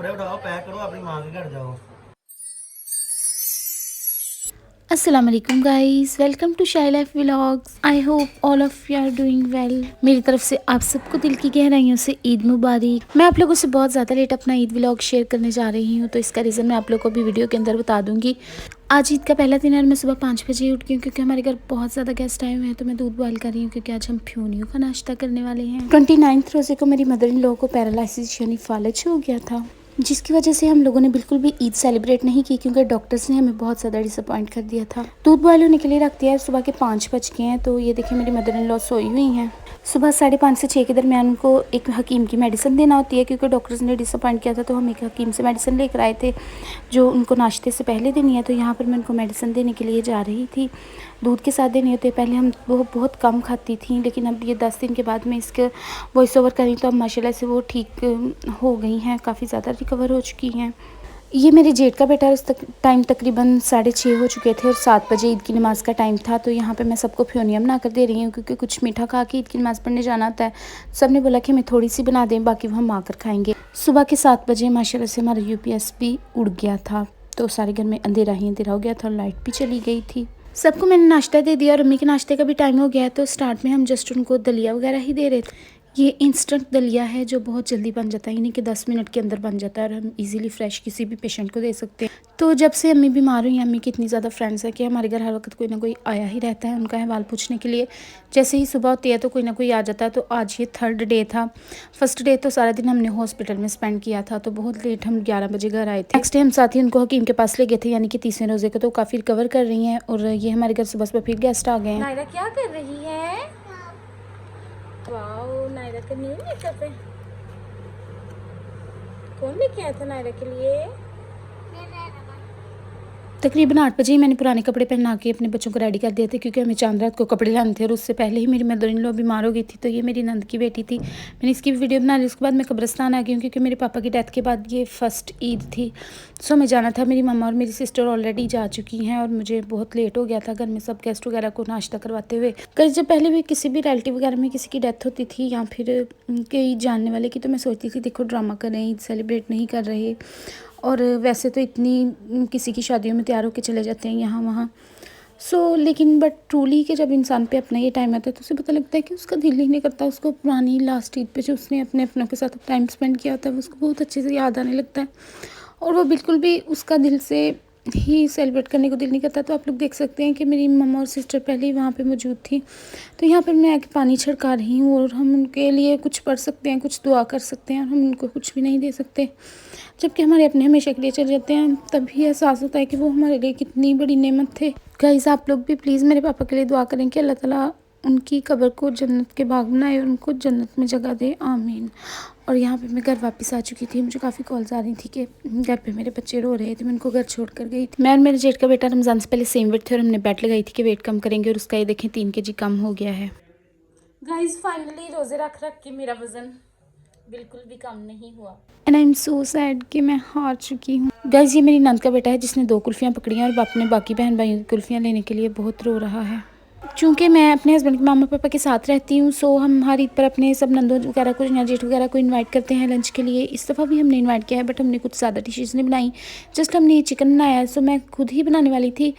कपड़े उठाओ, पैक करो, अपनी माँ के घर जाओ। अस्सलाम वालेकुम guys, welcome to Shai life vlogs. I hope all of you are doing well. मेरी तरफ से आप सबको दिल की गहराइयों से ईद मुबारक। मैं आप लोगों से बहुत ज़्यादा लेट अपना ईद व्लॉग शेयर करने जा रही हूँ, तो इसका रीज़न मैं आप लोगों को भी वीडियो के अंदर बता दूंगी। आज ईद का पहला दिन है और मैं सुबह 5 बजे उठ गई हूँ क्योंकि हमारे घर बहुत ज़्यादा गेस्ट आए हुए हैं, तो मैं दूध बॉयल कर रही हूँ क्योंकि आज हम फ्यूनियों का नाश्ता करने वाले हैं। 29 रोज़े को मेरी मदर इन लॉ को पैरालिसिस यानी फालज हो गया था, जिसकी वजह से हम लोगों ने बिल्कुल भी ईद सेलिब्रेट नहीं की क्योंकि डॉक्टर्स ने हमें बहुत ज़्यादा डिसअपॉइंट कर दिया था। दूध बॉयल होने के लिए रख दिया है, सुबह के 5 बज गए हैं। तो ये देखिए मेरी मदर इन लॉ सोई हुई हैं। सुबह 5:30 से 6 के दरमियान उनको एक हकीम की मेडिसिन देना होती है क्योंकि डॉक्टर्स ने डिसअपॉइंट किया था, तो हम एक हकीम से मेडिसिन लेकर आए थे जो उनको नाश्ते से पहले देनी है। तो यहाँ पर मैं उनको मेडिसिन देने के लिए जा रही थी। दूध के साथ देने होते, पहले हम वो बहुत कम खाती थी, लेकिन अब ये 10 दिन के बाद में इसके वॉइस ओवर करी तो अब माशाल्लाह से वो ठीक हो गई हैं, काफ़ी ज़्यादा रिकवर हो चुकी हैं। ये मेरे जेठ का बेटा, उस टाइम तकरीबन 6:30 हो चुके थे और 7 बजे ईद की नमाज़ का टाइम था। तो यहाँ पे मैं सबको फ्योनिया बना कर दे रही हूँ क्योंकि कुछ मीठा खा के ईद की नमाज़ पढ़ने जाना होता है। सब ने बोला कि हमें थोड़ी सी बना दें, बाकी वो हम आकर खाएंगे। सुबह के 7 बजे माशाल्लाह से हमारा UPS भी उड़ गया था, तो सारे घर में अंधेरा ही अंधेरा हो गया था और लाइट भी चली गई थी। सबको मैंने नाश्ता दे दिया और अम्मी के नाश्ते का भी टाइम हो गया है, तो स्टार्ट में हम जस्ट उनको दलिया वगैरह ही दे रहे थे। ये इंस्टेंट दलिया है जो बहुत जल्दी बन जाता है, यानी कि 10 मिनट के अंदर बन जाता है और हम इजीली फ्रेश किसी भी पेशेंट को दे सकते हैं। तो जब से अम्मी बीमार हुई, अम्मी की इतनी ज़्यादा फ्रेंड्स है कि हमारे घर हर वक्त कोई ना कोई आया ही रहता है उनका अहवाल पूछने के लिए। जैसे ही सुबह होती है तो कोई ना कोई आ जाता है। तो आज ये 3rd डे था। फर्स्ट डे तो सारा दिन हमने हॉस्पिटल में स्पेंड किया था, तो बहुत लेट हम 11 बजे घर आए थे। नेक्स्ट डे हम साथ ही उनको हकीम के पास ले गए थे, यानी कि 30वें रोज़े को, तो काफ़ी रिकवर कर रही हैं। और ये हमारे घर सुबह सुबह फिर गेस्ट आ गए हैं। नायरा क्या कर रही है? वाओ, नायरा का न्यू मेकअप है। कौन लेके आया था नायरा के लिए? तकरीबन 8 बजे ही मैंने पुराने कपड़े पहना के अपने बच्चों को रेडी कर दिए थे क्योंकि हमें चांद रात को कपड़े लाने थे और उससे पहले ही मेरी मदर इन लॉ बीमार हो गई थी। तो ये मेरी नंद की बेटी थी, मैंने इसकी भी वीडियो बना ली। उसके बाद मैं कब्रिस्तान आ गई क्योंकि मेरे पापा की डेथ के बाद ये फर्स्ट ईद थी, सो मैं जाना था। मेरी मम्मा और मेरी सिस्टर ऑलरेडी जा चुकी हैं और मुझे बहुत लेट हो गया था घर में सब गेस्ट वगैरह को नाश्ता करवाते हुए। कई जब पहले भी किसी भी रिलेटिव वगैरह में किसी की डेथ होती थी या फिर कई जानने वाले की, तो मैं सोचती थी देखो ड्रामा कर रहे हैं, ईद सेलिब्रेट नहीं कर रहे। और वैसे तो इतनी किसी की शादियों में तैयार होकर चले जाते हैं यहाँ वहाँ, लेकिन बट ट्रूली कि जब इंसान पे अपना ये टाइम आता है तो उसे पता लगता है कि उसका दिल ही नहीं करता। उसको पुरानी लास्ट ईद पे जो उसने अपने अपनों के साथ टाइम स्पेंड किया होता है उसको बहुत अच्छे से याद आने लगता है और वो बिल्कुल भी उसका दिल से ही सेलिब्रेट करने को दिल नहीं करता। तो आप लोग देख सकते हैं कि मेरी मम्मा और सिस्टर पहले ही वहाँ पे मौजूद थी, तो यहाँ पर मैं आके पानी छिड़का रही हूँ और हम उनके लिए कुछ पढ़ सकते हैं, कुछ दुआ कर सकते हैं और हम उनको कुछ भी नहीं दे सकते। जबकि हमारे अपने हमेशा के लिए चले जाते हैं, तभी एहसास होता है कि वो हमारे लिए कितनी बड़ी नेमत थे। गाइस आप लोग भी प्लीज़ मेरे पापा के लिए दुआ करें कि अल्लाह ताला उनकी कब्र को जन्नत के बाग बनाए और उनको जन्नत में जगह दे, आमीन। और यहाँ पे मैं घर वापस आ चुकी थी। मुझे काफ़ी कॉल्स आ रही थी कि घर पे मेरे बच्चे रो रहे थे, मैं उनको घर छोड़ कर गई थी। मैं और मेरे जेठ का बेटा रमज़ान से पहले सेम वेट थे और हमने बेट लगाई थी कि वेट कम करेंगे और उसका ये देखें 3 kg कम हो गया है। गाइस फाइनली रोज़े रख के मेरा वज़न बिल्कुल भी कम नहीं हुआ and I am so sad कि मैं हार चुकी हूँ। गाइस ये मेरी नंद का बेटा है जिसने 2 कुल्फियाँ पकड़ी हैं और अपने बाकी बहन भाइयों की कुल्फियाँ लेने के लिए बहुत रो रहा है। चूँकि मैं अपने हस्बैंड के मामा पापा के साथ रहती हूँ, सो हम हर ईद पर अपने सब नंदों वगैरह को या जेठ वगैरह को इनवाइट करते हैं लंच के लिए। इस दफ़ा भी हमने इनवाइट किया है बट हमने कुछ ज़्यादा डिशेज़ नहीं बनाई, जस्ट हमने चिकन बनाया है। सो मैं खुद ही बनाने वाली थी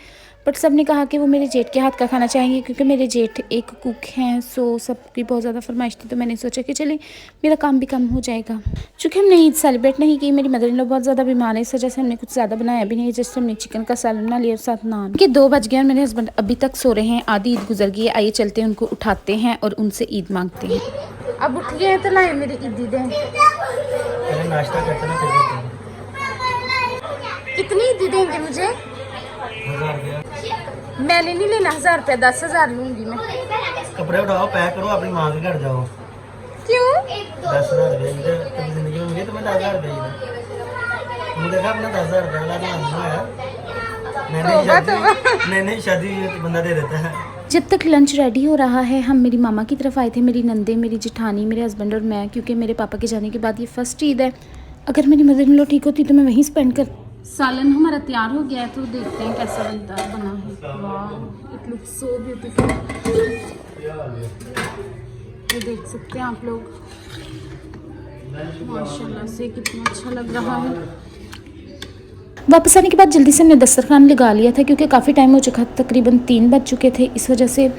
बट सब ने कहा कि वो मेरे जेठ के हाथ का खाना चाहेंगे क्योंकि मेरे जेठ एक कुक हैं। सो सबकी बहुत ज़्यादा फरमाइश थी, तो मैंने सोचा कि चले मेरा काम भी कम हो जाएगा। चूँकि हमने ईद सेलिब्रेट नहीं की, मेरी मदर इन लॉ बहुत ज़्यादा बीमार है, इस वजह से हमने कुछ ज़्यादा बनाया भी नहीं, जस्ट हमने चिकन का सैलड बना लिया और साथ नान। कि 2 बज गए और मेरे हस्बैंड अभी तक सो रहे हैं, आधी ईद गुजर गई है। आइए चलते हैं उनको उठाते हैं और उनसे ईद मांगते हैं। अब उठ गए तो लाए मेरी ईदी दें, नाश्ता करते ना फिर कितनी ईदी देंगे मुझे? 1000 रुपया। मैंने नहीं लेना 1000 रुपया, 10,000 लूँगी मैं। कपड़े उठाओ, पैक करो, अपनी माँ के घर जाओ। क्यों? 10,000 रुपये कभी जिंदगी में मिले तुम्हें 10,000 रुपये तुम देखा अपना 10,000 रुपये नहीं शादी बंदा दे देता है। जब तक लंच रेडी हो रहा है हम मेरी मामा की तरफ आए थे, मेरी नंदे, मेरी जेठानी, मेरे हस्बैंड और मैं, क्योंकि मेरे पापा के जाने के बाद ये फर्स्ट ईद है। अगर मेरी मदर इन लॉ ठीक होती तो मैं वहीं स्पेंड कर। सालन हमारा तैयार हो गया है, तो देखते हैं कैसा बना है। वाह, इट लुक्स सो ब्यूटीफुल। ये देख सकते हैं आप लोग। माशाल्लाह से कितना अच्छा लग रहा है। वापस आने के बाद जल्दी से हमने दस्तरखान लगा लिया था क्योंकि काफ़ी टाइम हो चुका था, तकरीबन 3 बज चुके थे। इस वजह से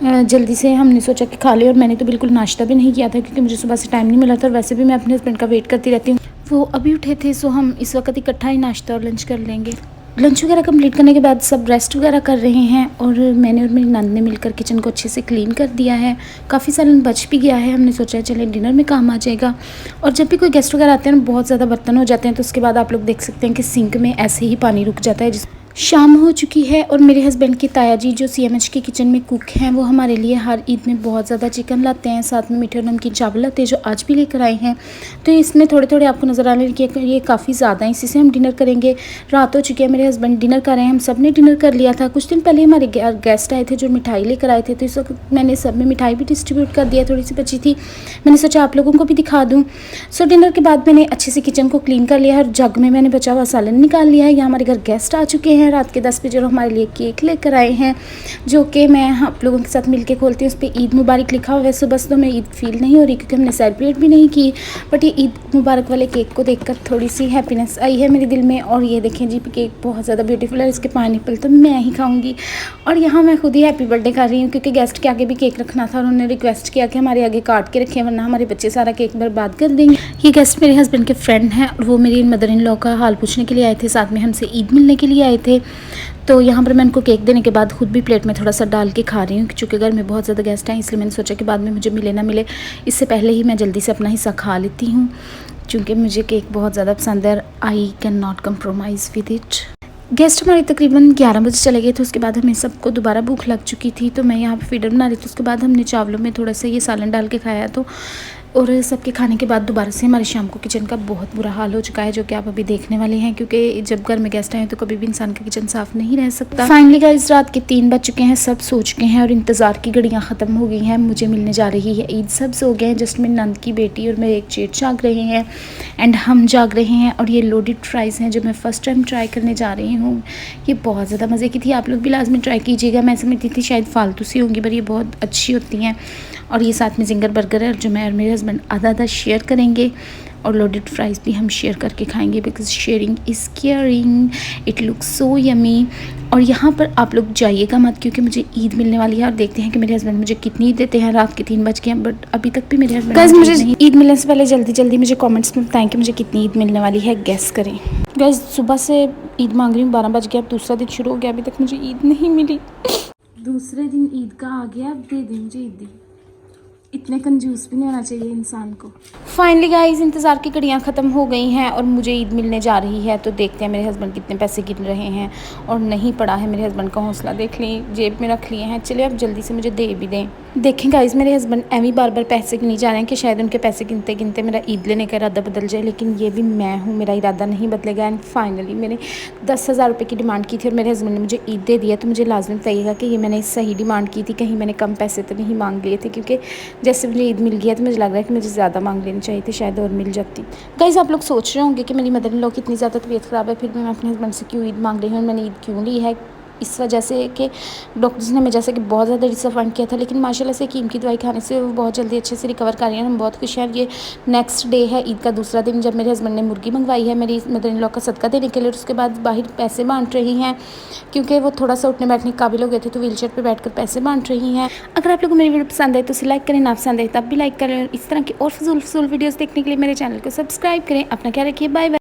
जल्दी से हमने सोचा कि खा ले। और मैंने तो बिल्कुल नाश्ता भी नहीं किया था क्योंकि मुझे सुबह से टाइम नहीं मिला था, और वैसे भी मैं अपने हस्बैंड का वेट करती रहती हूँ। वो अभी उठे थे, सो हम इस वक्त इकट्ठा ही नाश्ता और लंच कर लेंगे। लंच वगैरह कंप्लीट करने के बाद सब रेस्ट वगैरह कर रहे हैं, और मैंने और मेरी नंद ने मिलकर किचन को अच्छे से क्लीन कर दिया है। काफ़ी सालन बच भी गया है, हमने सोचा है चले डिनर में काम आ जाएगा। और जब भी कोई गेस्ट वगैरह आते हैं ना, बहुत ज़्यादा बर्तन हो जाते हैं, तो उसके बाद आप लोग देख सकते हैं कि सिंक में ऐसे ही पानी रुक जाता है। शाम हो चुकी है और मेरे हस्बैंड की ताया जी जो CMH के किचन में कुक हैं, वो हमारे लिए हर ईद में बहुत ज़्यादा चिकन लाते हैं, साथ में मीठे और नमकीन चावल लाते हैं, जो आज भी लेकर आए हैं। तो इसमें थोड़े थोड़े आपको नज़र आने लगे कि ये काफ़ी ज़्यादा है, इसी से हम डिनर करेंगे। रात हो चुकी है, मेरे हस्बैंड डिनर कर रहे हैं, हम सब ने डिनर कर लिया था। कुछ दिन पहले हमारे गेस्ट आए थे जो मिठाई लेकर आए थे, तो इस वक्त मैंने सब में मिठाई भी डिस्ट्रीब्यूट कर दिया, थोड़ी सी बची थी, मैंने सोचा आप लोगों को भी दिखा दूँ। सो डिनर के बाद मैंने अच्छे से किचन को क्लीन कर लिया है, और जग में मैंने बचा हुआ सालन निकाल लिया है। यहाँ हमारे घर गेस्ट आ चुके हैं रात के 10 बजे, और हमारे लिए केक लेकर आए हैं, जो कि मैं आप लोगों के साथ मिलके खोलती हूँ। उस पर ईद मुबारक लिखा हुआ। वैसे बस तो मैं ईद फील नहीं हो रही क्योंकि हमने सेलिब्रेट भी नहीं की, बट ये ईद मुबारक वाले केक को देखकर थोड़ी सी हैप्पीनेस आई है मेरे दिल में। और ये देखें जी, केक बहुत ज़्यादा ब्यूटीफुल है, इसके पाइनएप्पल तो मैं ही खाऊंगी। और यहाँ मैं खुद ही हैप्पी बर्थडे कर रही हूँ क्योंकि गेस्ट के आगे भी केक रखना था, और उन्होंने रिक्वेस्ट किया कि हमारे आगे काट के रखें वरना हमारे बच्चे सारा केक बर्बाद कर देंगे। ये गेस्ट मेरे हस्बैंड के फ्रेंड हैं, और वो मेरी मदर इन लॉ का हाल पूछने के लिए आए थे, साथ में हमसे ईद मिलने के लिए आए थे। तो यहाँ पर मैं उनको केक देने के बाद खुद भी प्लेट में थोड़ा सा डाल के खा रही हूँ, क्योंकि घर में बहुत ज़्यादा गेस्ट हैं, इसलिए मैंने सोचा कि बाद में मुझे मिले ना मिले, इससे पहले ही मैं जल्दी से अपना हिस्सा खा लेती हूँ, क्योंकि मुझे केक बहुत ज़्यादा पसंद है। I can not compromise with it. Guest हमारे तकरीबन 11 बजे चले गए थे, उसके बाद हमें सबको दोबारा भूख लग चुकी थी, तो मैं यहाँ पर फीडर बना रही थी। उसके बाद हमने चावलों में थोड़ा सा ये सालन डाल के खाया, तो और सबके खाने के बाद दोबारा से हमारी शाम को किचन का बहुत बुरा हाल हो चुका है, जो कि आप अभी देखने वाले हैं, क्योंकि जब घर में गेस्ट आए तो कभी भी इंसान का किचन साफ़ नहीं रह सकता। फाइनली गाइस रात के 3 बज चुके हैं, सब सो चुके हैं और इंतज़ार की घड़ियां ख़त्म हो गई हैं। मुझे मिलने जा रही है ईद, सब सो गए हैं, जस्ट मेरी नंद की बेटी और मेरे एक जेठ जाग रहे हैं, एंड हम जाग रहे हैं। और ये लोडेड फ्राइज़ हैं जो मैं फ़र्स्ट टाइम ट्राई करने जा रही हूँ। ये बहुत ज़्यादा मज़े की थी, आप लोग भी लाजमी ट्राई कीजिएगा। मैं समझती थी शायद फालतू सी होंगी, पर ये बहुत अच्छी होती हैं। और ये साथ में जिंगर बर्गर है, जो मैं और मेरे हस्बैंड आधा आधा शेयर करेंगे, और लोडेड फ्राइज़ भी हम शेयर करके खाएंगे, because sharing is caring. It looks so yummy. और यहाँ पर आप लोग जाइएगा मत, क्योंकि मुझे ईद मिलने वाली है, और देखते हैं कि मेरे हस्बैंड मुझे कितनी ईद देते हैं। रात के 3 बज गए हैं, बट अभी तक भी मेरे हस्बैंड गाइस मुझे ईद मिलने से पहले जल्दी मुझे कमेंट्स में बताएं कि मुझे कितनी ईद मिलने वाली है, गेस करें। गाइस सुबह से ईद मांग रही हूँ, 12 बज गया, अब दूसरा दिन शुरू हो गया, अभी तक मुझे ईद नहीं मिली। दूसरे दिन ईद का आ गया, अब दे दें मुझे ईद। इतने कंजूस भी नहीं होना चाहिए इंसान को। फाइनली गाइस इंतज़ार की घड़ियाँ ख़त्म हो गई हैं और मुझे ईद मिलने जा रही है, तो देखते हैं मेरे हस्बैंड कितने पैसे गिन रहे हैं। और नहीं पड़ा है मेरे हस्बैंड का हौसला, देख लें जेब में रख लिए हैं। चलिए अब जल्दी से मुझे दे भी दें। देखें गाइस मेरे हस्बैंड एवं बार बार पैसे गिनी जा रहे हैं कि शायद उनके पैसे गिनते गिनते मेरा ईद लेने का इरादा बदल जाए, लेकिन ये भी मैं हूँ, मेरा इरादा नहीं बदलेगा। एंड फाइनली मैंने 10,000 रुपये की डिमांड की थी और मेरे हस्बैंड ने मुझे ईद दे दिया। तो मुझे लाजमी बताइएगा कि ये मैंने सही डिमांड की थी, कहीं मैंने कम पैसे तो नहीं मांग लिए थे, क्योंकि जैसे मुझे ईद मिल गया तो मुझे लग रहा है कि मुझे ज़्यादा मांग लेनी चाहिए थी, शायद और मिल जाती। गाइस आप लोग सोच रहे होंगे कि मेरी मदर इन लॉ की इतनी ज़्यादा तबीयत ख़राब है, फिर भी मैं अपने हस्बैंड से क्यों ईद मांग रही हूँ, मैंने ईद क्यों ली है। इस वजह से कि डॉक्टर्स ने हमें जैसे कि बहुत ज़्यादा डिसअपॉइंट किया था, लेकिन माशाल्लाह से कीम की दवाई खाने से वो बहुत जल्दी अच्छे से रिकवर कर रही हैं। हम बहुत खुश हैं। ये नेक्स्ट डे है ईद का दूसरा दिन, जब मेरे हस्बैंड ने मुर्गी मंगवाई है मेरी मदर इन लॉ का सदका देने के लिए। उसके बाद बाहर पैसे बांट रही हैं, क्योंकि वो थोड़ा सा उठने बैठने के काबिल हो गए थे, तो व्हील चेयर पर बैठ कर पैसे बांट रही हैं। अगर आप लोगों को मेरी वीडियो पसंद है तो उसे लाइक करें, ना पसंद है तब भी लाइक करें। और इस तरह की और फजूल वीडियोज़ देखने के लिए मेरे चैनल को सब्सक्राइब करें। अपना ख्याल रखिए, बाय बाय।